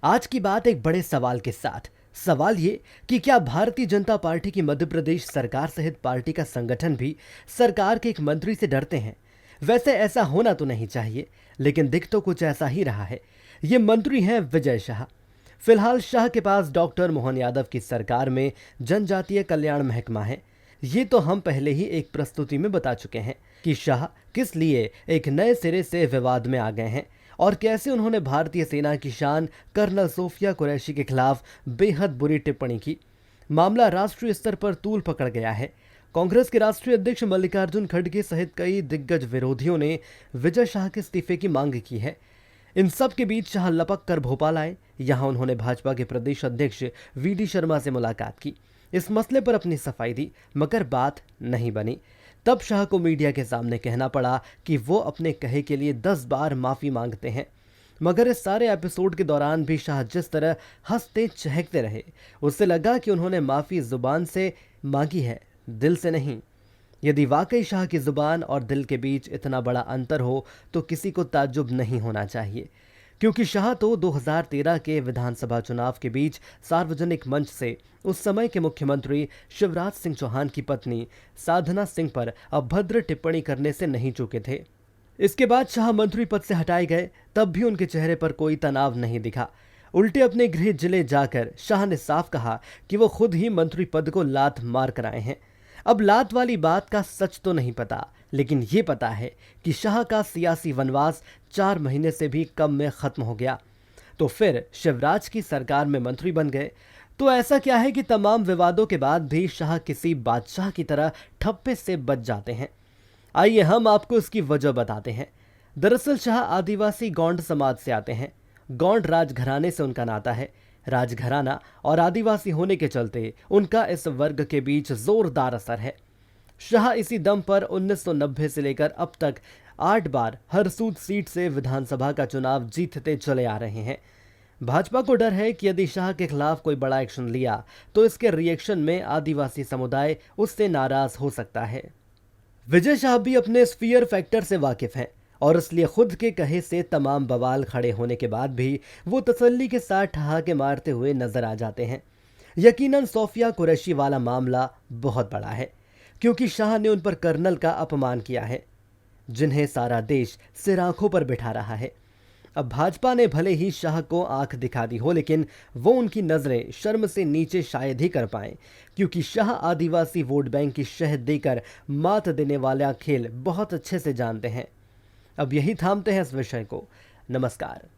आज की बात एक बड़े सवाल के साथ। सवाल ये कि क्या भारतीय जनता पार्टी की मध्य प्रदेश सरकार सहित पार्टी का संगठन भी सरकार के एक मंत्री से डरते हैं। वैसे ऐसा होना तो नहीं चाहिए, लेकिन दिख तो कुछ ऐसा ही रहा है। ये मंत्री हैं विजय शाह। फिलहाल शाह के पास डॉक्टर मोहन यादव की सरकार में जनजातीय कल्याण महकमा है। ये तो हम पहले ही एक प्रस्तुति में बता चुके हैं कि शाह किस लिए एक नए सिरे से विवाद में आ गए हैं और कैसे उन्होंने भारतीय सेना की शान कर्नल सोफिया कुरैशी के खिलाफ बेहद बुरी टिप्पणी की। मामला राष्ट्रीय स्तर पर तूल पकड़ गया है। कांग्रेस के राष्ट्रीय अध्यक्ष मल्लिकार्जुन खड़गे सहित कई दिग्गज विरोधियों ने विजय शाह के इस्तीफे की मांग की है। इन सब के बीच शाह लपक कर भोपाल आए। यहां उन्होंने भाजपा के प्रदेश अध्यक्ष वी.डी. शर्मा से मुलाकात की। इस मसले पर अपनी सफाई दी, मगर बात नहीं बनी। तब शाह को मीडिया के सामने कहना पड़ा कि वो अपने कहे के लिए 10 बार माफी मांगते हैं। मगर इस सारे एपिसोड के दौरान भी शाह जिस तरह हंसते चहकते रहे, उससे लगा कि उन्होंने माफी जुबान से मांगी है, दिल से नहीं। यदि वाकई शाह की जुबान और दिल के बीच इतना बड़ा अंतर हो तो किसी को ताज्जुब नहीं होना चाहिए, क्योंकि शाह तो 2013 के विधानसभा चुनाव के बीच सार्वजनिक मंच से उस समय के मुख्यमंत्री शिवराज सिंह चौहान की पत्नी साधना सिंह पर अभद्र टिप्पणी करने से नहीं चूके थे। इसके बाद शाह मंत्री पद से हटाए गए, तब भी उनके चेहरे पर कोई तनाव नहीं दिखा। उल्टे अपने गृह जिले जाकर शाह ने साफ कहा कि वो खुद ही मंत्री पद को लात मार कर आए हैं। अब लात वाली बात का सच तो नहीं पता, लेकिन ये पता है कि शाह का सियासी वनवास 4 महीने से भी कम में खत्म हो गया। तो फिर शिवराज की सरकार में मंत्री बन गए। तो ऐसा क्या है कि तमाम विवादों के बाद भी शाह किसी बादशाह की तरह ठप्पे से बच जाते हैं? आइए हम आपको इसकी वजह बताते हैं। दरअसल शाह आदिवासी गौंड समाज से आते हैं। गौंड राजघराने से उनका नाता है। राजघराना और आदिवासी होने के चलते उनका इस वर्ग के बीच जोरदार असर है। शाह इसी दम पर 1990 से लेकर अब तक 8 बार हरसूद सीट से विधानसभा का चुनाव जीतते चले आ रहे हैं। भाजपा को डर है कि यदि शाह के खिलाफ कोई बड़ा एक्शन लिया तो इसके रिएक्शन में आदिवासी समुदाय उससे नाराज हो सकता है। विजय शाह भी अपने स्फीयर फैक्टर से वाकिफ हैं और इसलिए खुद के कहे से तमाम बवाल खड़े होने के बाद भी वो तसल्ली के साथ ठहाके मारते हुए नजर आ जाते हैं। यकीनन सोफिया कुरैशी वाला मामला बहुत बड़ा है, क्योंकि शाह ने उन पर कर्नल का अपमान किया है, जिन्हें सारा देश सिर आंखों पर बिठा रहा है। अब भाजपा ने भले ही शाह को आंख दिखा दी हो, लेकिन वो उनकी नजरें शर्म से नीचे शायद ही कर पाएं, क्योंकि शाह आदिवासी वोट बैंक की शहद देकर मात देने वाला खेल बहुत अच्छे से जानते हैं। अब यही थामते हैं इस विषय को। नमस्कार।